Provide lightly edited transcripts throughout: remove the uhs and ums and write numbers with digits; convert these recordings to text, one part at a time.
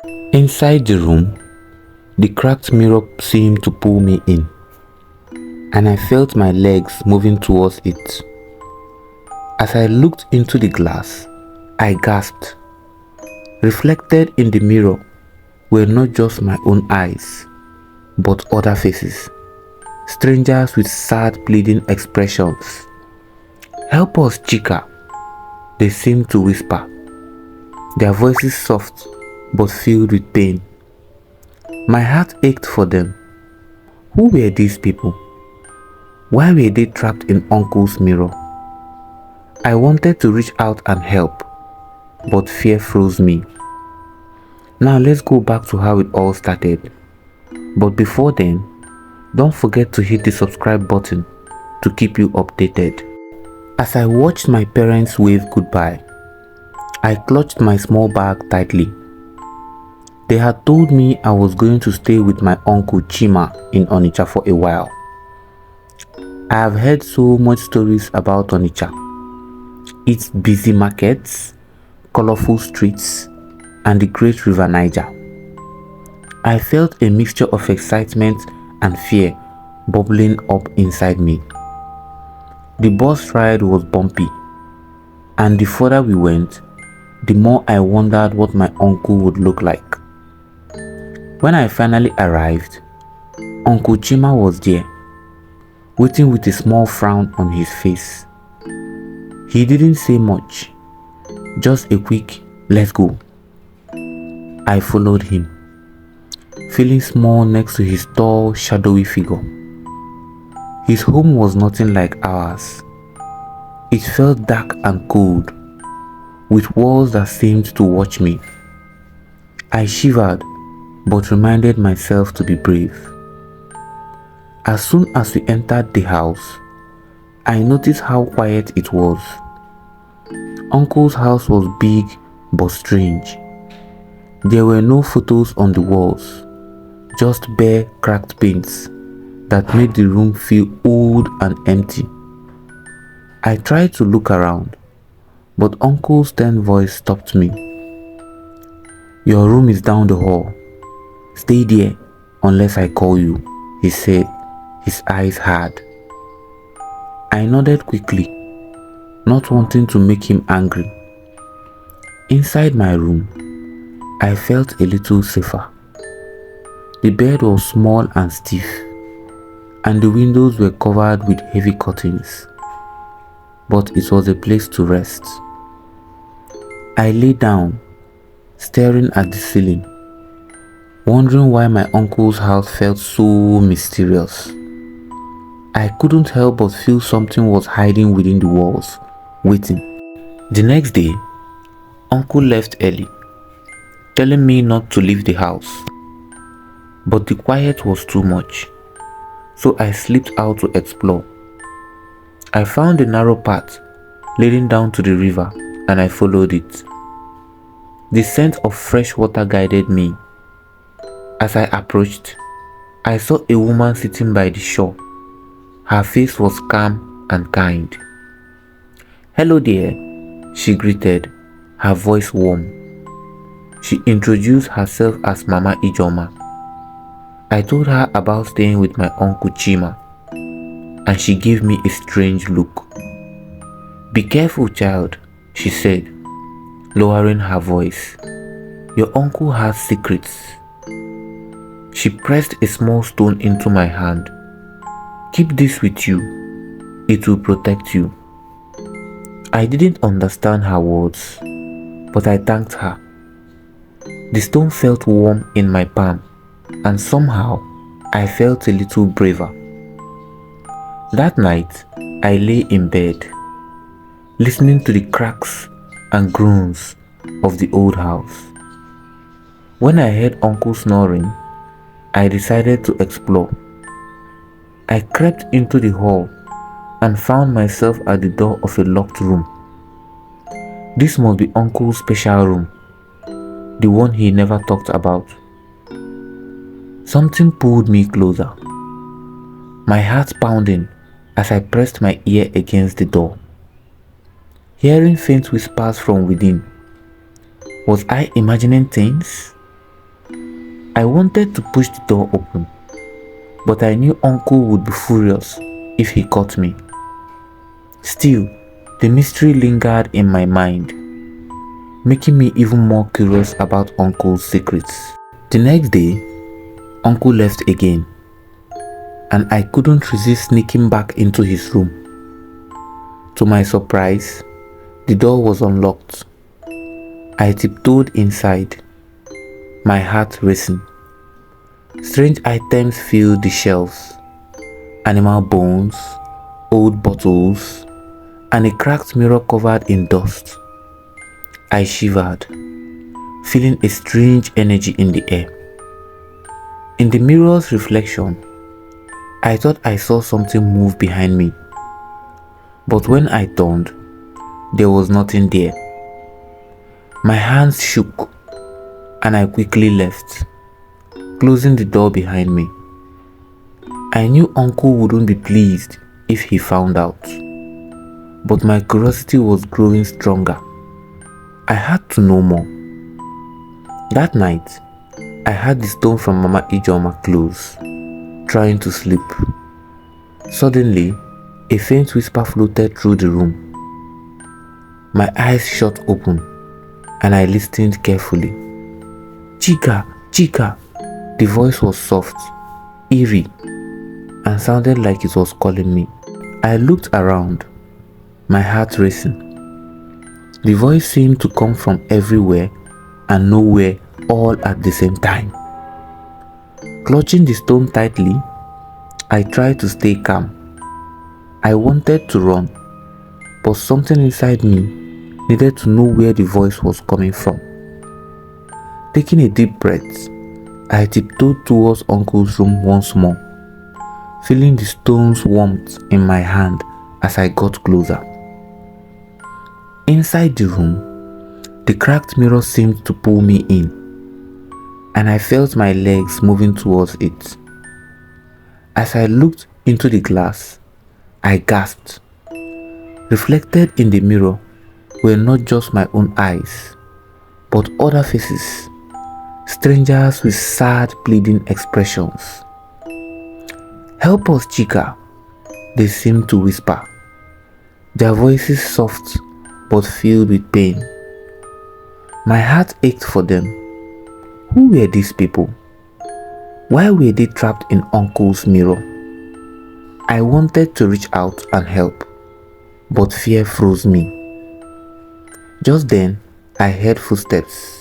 Inside the room, the cracked mirror seemed to pull me in, and I felt my legs moving towards it. As I looked into the glass, I gasped. Reflected in the mirror were not just my own eyes, but other faces, strangers with sad, pleading expressions. "Help us, Chica," they seemed to whisper, their voices soft but filled with pain. My heart ached for them. Who were these people? Why were they trapped in Uncle's mirror? I wanted to reach out and help, but fear froze me. Now let's go back to how it all started. But before then, don't forget to hit the subscribe button to keep you updated. As I watched my parents wave goodbye, I clutched my small bag tightly. They had told me I was going to stay with my uncle Chima in Onitsha for a while. I have heard so much stories about Onitsha. Its busy markets, colorful streets, and the great river Niger. I felt a mixture of excitement and fear bubbling up inside me. The bus ride was bumpy, and the further we went, the more I wondered what my uncle would look like. When I finally arrived, Uncle Chima was there, waiting with a small frown on his face. He didn't say much, just a quick "let's go." I followed him, feeling small next to his tall, shadowy figure. His home was nothing like ours. It felt dark and cold, with walls that seemed to watch me. I shivered, but reminded myself to be brave. As soon as we entered the house, I noticed how quiet it was. Uncle's house was big but strange. There were no photos on the walls, just bare, cracked paints that made the room feel old and empty. I tried to look around, but Uncle's stern voice stopped me. "Your room is down the hall. Stay there unless I call you," he said, his eyes hard. I nodded quickly, not wanting to make him angry. Inside my room, I felt a little safer. The bed was small and stiff, and the windows were covered with heavy curtains, but it was a place to rest. I lay down, staring at the ceiling, wondering why my uncle's house felt so mysterious. I couldn't help but feel something was hiding within the walls, waiting. The next day, Uncle left early, telling me not to leave the house. But the quiet was too much, so I slipped out to explore. I found a narrow path leading down to the river, and I followed it. The scent of fresh water guided me. As I approached, I saw a woman sitting by the shore. Her face was calm and kind. "Hello there," she greeted, her voice warm. She introduced herself as Mama Ijoma. I told her about staying with my Uncle Chima, and she gave me a strange look. "Be careful, child," she said, lowering her voice. "Your uncle has secrets." She pressed a small stone into my hand. "Keep this with you. It will protect you." I didn't understand her words, but I thanked her. The stone felt warm in my palm, and somehow I felt a little braver. That night, I lay in bed, listening to the cracks and groans of the old house. When I heard Uncle snoring, I decided to explore. I crept into the hall and found myself at the door of a locked room. This must be Uncle's special room, the one he never talked about. Something pulled me closer, my heart pounding as I pressed my ear against the door. Hearing faint whispers from within. Was I imagining things? I wanted to push the door open, but I knew Uncle would be furious if he caught me. Still, the mystery lingered in my mind, making me even more curious about Uncle's secrets. The next day, Uncle left again, and I couldn't resist sneaking back into his room. To my surprise, the door was unlocked. I tiptoed inside, my heart racing. Strange items filled the shelves: animal bones, old bottles, and a cracked mirror covered in dust. I shivered, feeling a strange energy in the air. In the mirror's reflection, I thought I saw something move behind me, but when I turned, there was nothing there. My hands shook, and I quickly left, closing the door behind me. I knew Uncle wouldn't be pleased if he found out, but my curiosity was growing stronger. I had to know more. That night, I had the stone from Mama Ijoma close, trying to sleep. Suddenly, a faint whisper floated through the room. My eyes shut open, and I listened carefully. "Chica, Chica!" The voice was soft, eerie, and sounded like it was calling me. I looked around, my heart racing. The voice seemed to come from everywhere and nowhere all at the same time. Clutching the stone tightly, I tried to stay calm. I wanted to run, but something inside me needed to know where the voice was coming from. Taking a deep breath, I tiptoed towards Uncle's room once more, feeling the stone's warmth in my hand as I got closer. Inside the room, the cracked mirror seemed to pull me in, and I felt my legs moving towards it. As I looked into the glass, I gasped. Reflected in the mirror were not just my own eyes, but other faces, strangers with sad, pleading expressions. "Help us, Chica," they seemed to whisper, their voices soft but filled with pain. My heart ached for them. Who were these people? Why were they trapped in Uncle's mirror? I wanted to reach out and help, but fear froze me. Just then, I heard footsteps.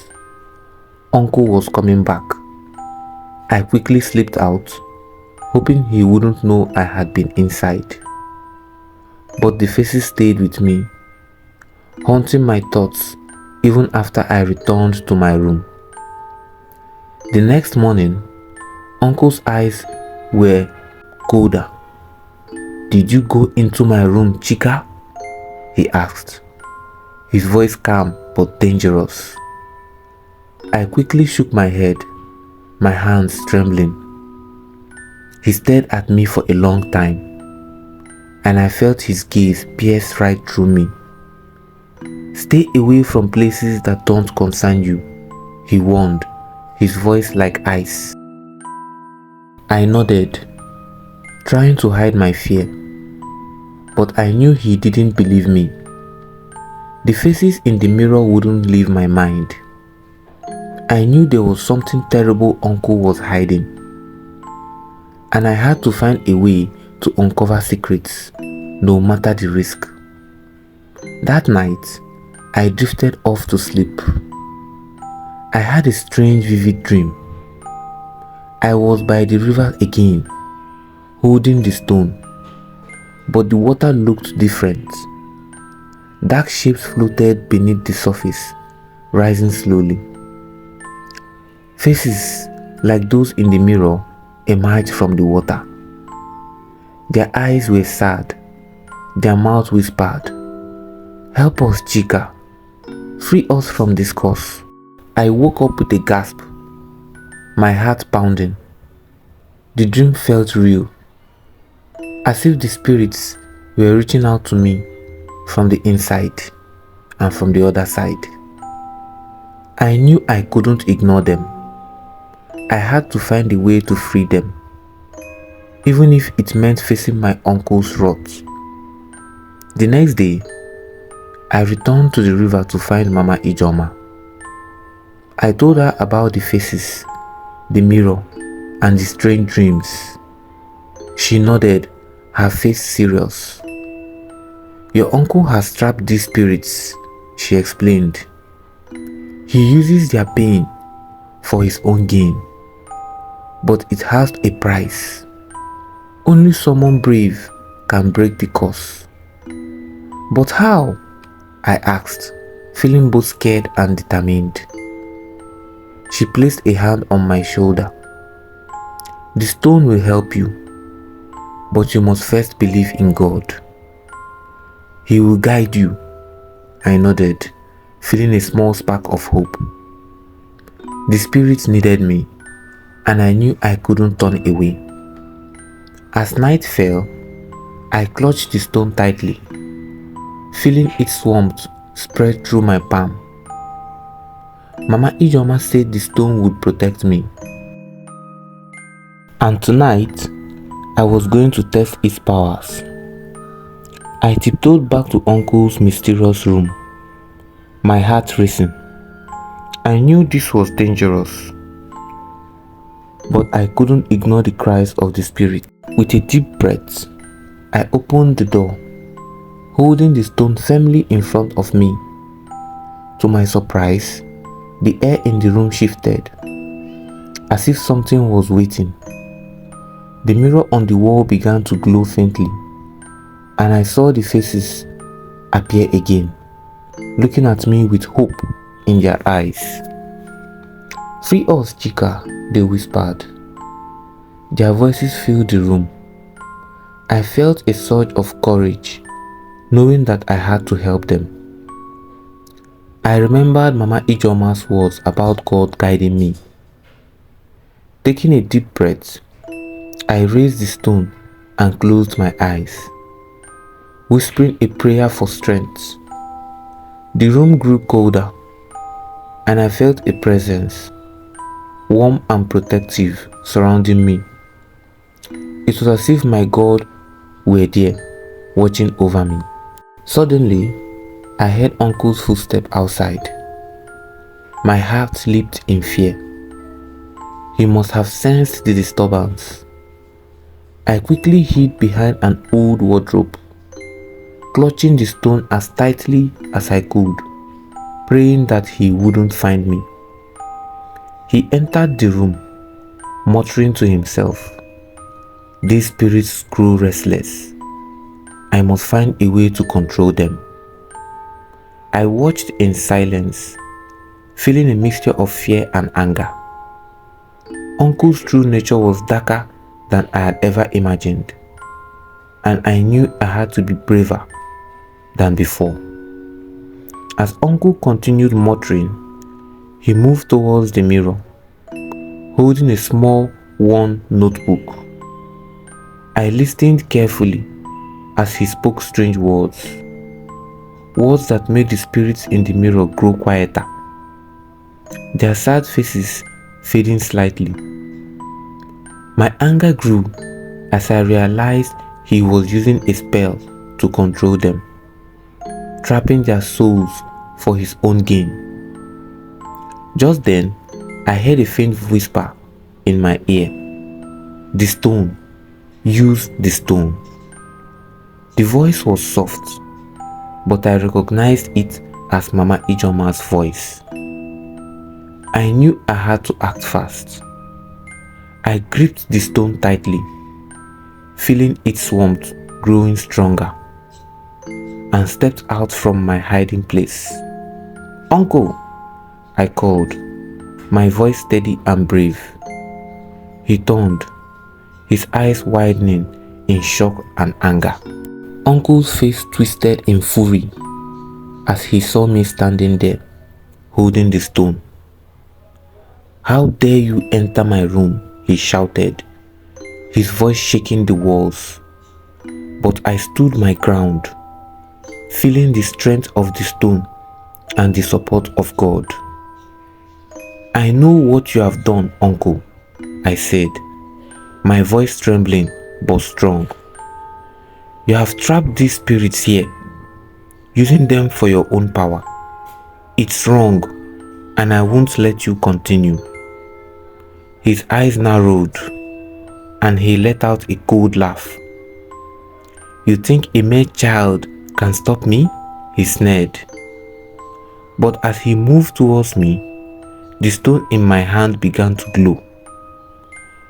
Uncle was coming back. I quickly slipped out, hoping he wouldn't know I had been inside. But the faces stayed with me, haunting my thoughts even after I returned to my room. The next morning, Uncle's eyes were colder. "Did you go into my room, Chica?" he asked, his voice calm but dangerous. I quickly shook my head, my hands trembling. He stared at me for a long time, and I felt his gaze pierce right through me. "Stay away from places that don't concern you," he warned, his voice like ice. I nodded, trying to hide my fear, but I knew he didn't believe me. The faces in the mirror wouldn't leave my mind. I knew there was something terrible Uncle was hiding, and I had to find a way to uncover secrets, no matter the risk. That night, I drifted off to sleep. I had a strange, vivid dream. I was by the river again, holding the stone, but the water looked different. Dark shapes floated beneath the surface, rising slowly. Faces like those in the mirror emerged from the water. Their eyes were sad, their mouths whispered, "Help us, Chica. Free us from this curse." I woke up with a gasp, my heart pounding. The dream felt real, as if the spirits were reaching out to me from the inside and from the other side. I knew I couldn't ignore them. I had to find a way to free them, even if it meant facing my uncle's wrath. The next day, I returned to the river to find Mama Ijoma. I told her about the faces, the mirror, and the strange dreams. She nodded, her face serious. "Your uncle has trapped these spirits," she explained. "He uses their pain for his own gain. But it has a price. Only someone brave can break the curse." "But how?" I asked, feeling both scared and determined. She placed a hand on my shoulder. "The stone will help you, but you must first believe in God. He will guide you." I nodded, feeling a small spark of hope. The spirits needed me, and I knew I couldn't turn away. As night fell, I clutched the stone tightly, feeling its warmth spread through my palm. Mama Ijoma said the stone would protect me. And tonight, I was going to test its powers. I tiptoed back to Uncle's mysterious room, my heart racing. I knew this was dangerous, but I couldn't ignore the cries of the spirit. With a deep breath, I opened the door, holding the stone firmly in front of me. To my surprise, the air in the room shifted, as if something was waiting. The mirror on the wall began to glow faintly, and I saw the faces appear again, looking at me with hope in their eyes. "Free us, Chika," they whispered. Their voices filled the room. I felt a surge of courage, knowing that I had to help them. I remembered Mama Ijoma's words about God guiding me. Taking a deep breath, I raised the stone and closed my eyes, whispering a prayer for strength. The room grew colder, and I felt a presence, warm and protective, surrounding me. It was as if my God were there, watching over me. Suddenly, I heard Uncle's footsteps outside. My heart leaped in fear. He must have sensed the disturbance. I quickly hid behind an old wardrobe, clutching the stone as tightly as I could, praying that he wouldn't find me. He entered the room, muttering to himself, "These spirits grew restless. I must find a way to control them." I watched in silence, feeling a mixture of fear and anger. Uncle's true nature was darker than I had ever imagined, and I knew I had to be braver than before. As Uncle continued muttering, he moved towards the mirror, holding a small, worn notebook. I listened carefully as he spoke strange words, words that made the spirits in the mirror grow quieter, their sad faces fading slightly. My anger grew as I realized he was using a spell to control them, trapping their souls for his own gain. Just then, I heard a faint whisper in my ear, "The stone, use the stone." The voice was soft, but I recognized it as Mama Ijoma's voice. I knew I had to act fast. I gripped the stone tightly, feeling its warmth growing stronger, and stepped out from my hiding place. "Uncle," I called, my voice steady and brave. He turned, his eyes widening in shock and anger. Uncle's face twisted in fury as he saw me standing there, holding the stone. "How dare you enter my room?" he shouted, his voice shaking the walls. But I stood my ground, feeling the strength of the stone and the support of God. "I know what you have done, uncle," I said, my voice trembling but strong. "You have trapped these spirits here, using them for your own power. It's wrong, and I won't let you continue." His eyes narrowed, and he let out a cold laugh. "You think a mere child can stop me?" he sneered. But as he moved towards me, the stone in my hand began to glow,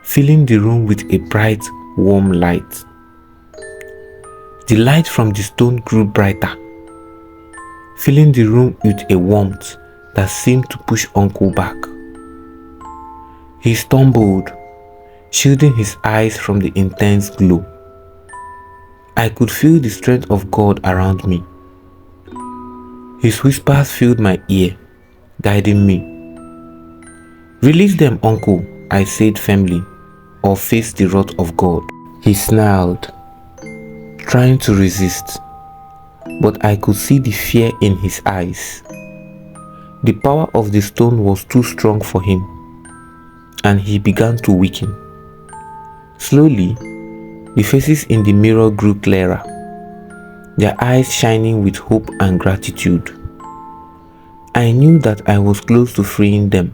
filling the room with a bright, warm light. The light from the stone grew brighter, filling the room with a warmth that seemed to push Uncle back. He stumbled, shielding his eyes from the intense glow. I could feel the strength of God around me. His whispers filled my ear, guiding me. "Release them, uncle," I said firmly, "or face the wrath of God." He snarled, trying to resist, but I could see the fear in his eyes. The power of the stone was too strong for him, and he began to weaken. Slowly, the faces in the mirror grew clearer, their eyes shining with hope and gratitude. I knew that I was close to freeing them,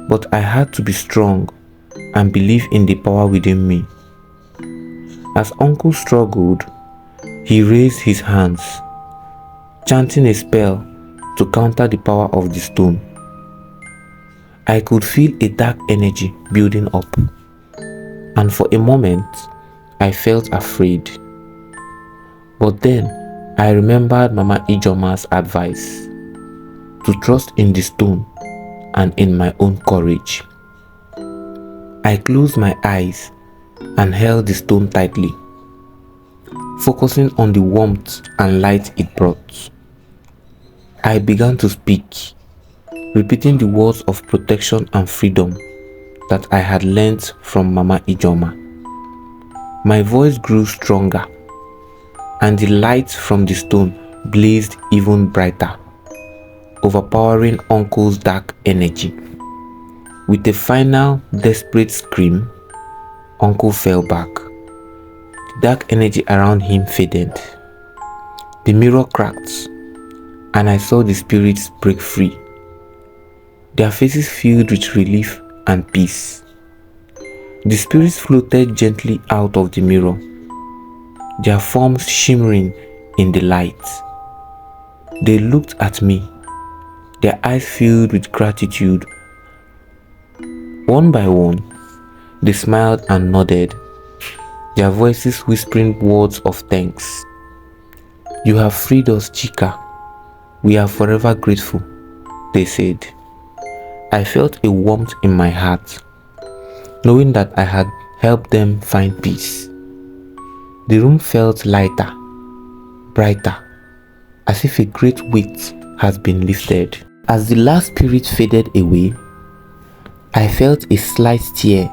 but I had to be strong and believe in the power within me. As Uncle struggled, he raised his hands, chanting a spell to counter the power of the stone. I could feel a dark energy building up, and for a moment, I felt afraid. But then, I remembered Mama Ijoma's advice to trust in the stone and in my own courage. I closed my eyes and held the stone tightly, focusing on the warmth and light it brought. I began to speak, repeating the words of protection and freedom that I had learnt from Mama Ijoma. My voice grew stronger, and the light from the stone blazed even brighter, overpowering Uncle's dark energy. With a final desperate scream, Uncle fell back. The dark energy around him faded. The mirror cracked, and I saw the spirits break free, their faces filled with relief and peace. The spirits floated gently out of the mirror, their forms shimmering in the light. They looked at me, their eyes filled with gratitude. One by one, they smiled and nodded, their voices whispering words of thanks. "You have freed us, Chika. We are forever grateful," they said. I felt a warmth in my heart, knowing that I had helped them find peace. The room felt lighter, brighter, as if a great weight has been lifted. As the last spirit faded away, I felt a slight tear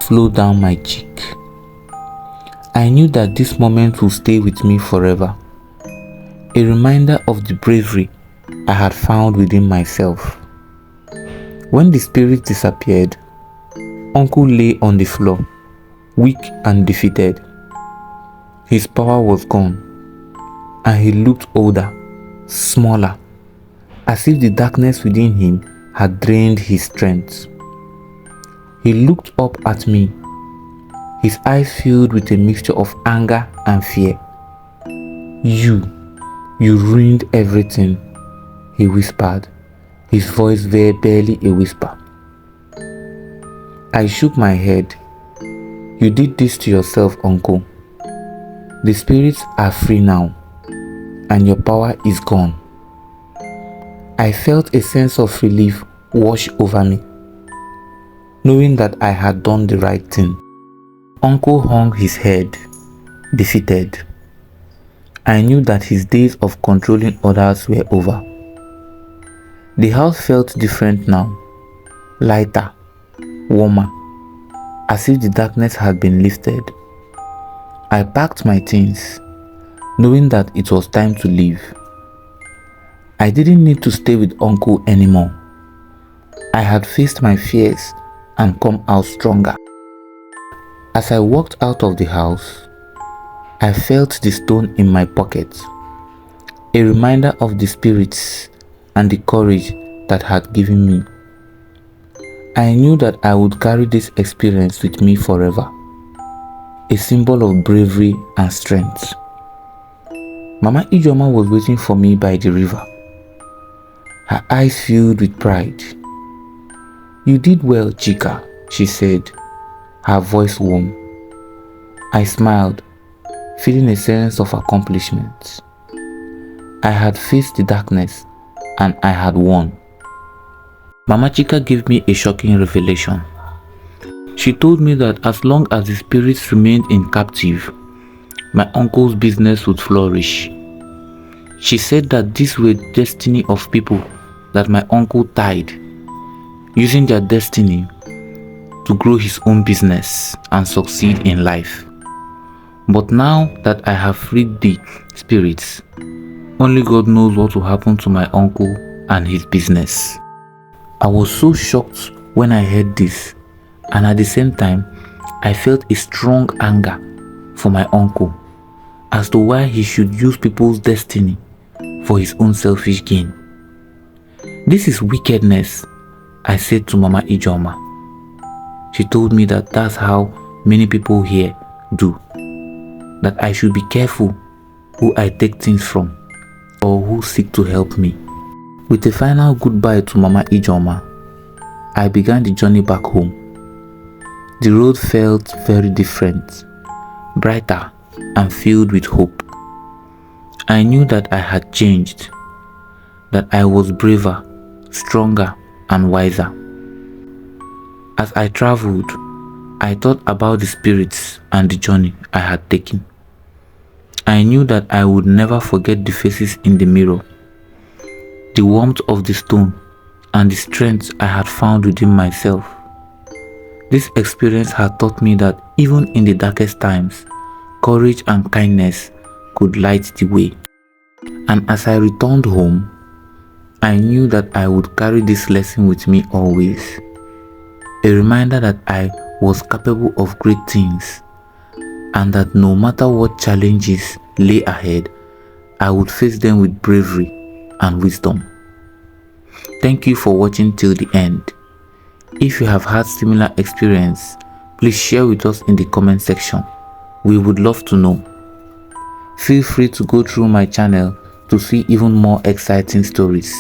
flow down my cheek. I knew that this moment would stay with me forever, a reminder of the bravery I had found within myself. When the spirit disappeared, Uncle lay on the floor, weak and defeated. His power was gone, and he looked older, smaller, as if the darkness within him had drained his strength. He looked up at me, his eyes filled with a mixture of anger and fear. You ruined everything," he whispered, his voice barely a whisper. I shook my head. "You did this to yourself, Uncle. The spirits are free now, and your power is gone." I felt a sense of relief wash over me, knowing that I had done the right thing. Uncle hung his head, defeated. I knew that his days of controlling others were over. The house felt different now, lighter, warmer, as if the darkness had been lifted. I packed my things, knowing that it was time to leave. I didn't need to stay with Uncle anymore. I had faced my fears and come out stronger. As I walked out of the house, I felt the stone in my pocket, a reminder of the spirits and the courage that had given me. I knew that I would carry this experience with me forever, a symbol of bravery and strength. Mama Ijoma was waiting for me by the river, her eyes filled with pride. "You did well, Chika," she said, her voice warm. I smiled, feeling a sense of accomplishment. I had faced the darkness and I had won. Mama Chika gave me a shocking revelation. She told me that as long as the spirits remained in captive, my uncle's business would flourish. She said that these were the destiny of people that my uncle tied, using their destiny to grow his own business and succeed in life. But now that I have freed the spirits, only God knows what will happen to my uncle and his business. I was so shocked when I heard this, and at the same time, I felt a strong anger for my uncle as to why he should use people's destiny for his own selfish gain. "This is wickedness," I said to Mama Ijoma. She told me that that's how many people here do, that I should be careful who I take things from or who seek to help me. With a final goodbye to Mama Ijoma, I began the journey back home. The road felt very different, brighter and filled with hope. I knew that I had changed, that I was braver, stronger and wiser. As I traveled, I thought about the spirits and the journey I had taken. I knew that I would never forget the faces in the mirror, the warmth of the stone, and the strength I had found within myself. This experience had taught me that even in the darkest times, courage and kindness could light the way. And as I returned home, I knew that I would carry this lesson with me always, a reminder that I was capable of great things, and that no matter what challenges lay ahead, I would face them with bravery and wisdom. Thank you for watching till the end. If you have had similar experience, please share with us in the comment section. We would love to know. Feel free to go through my channel to see even more exciting stories.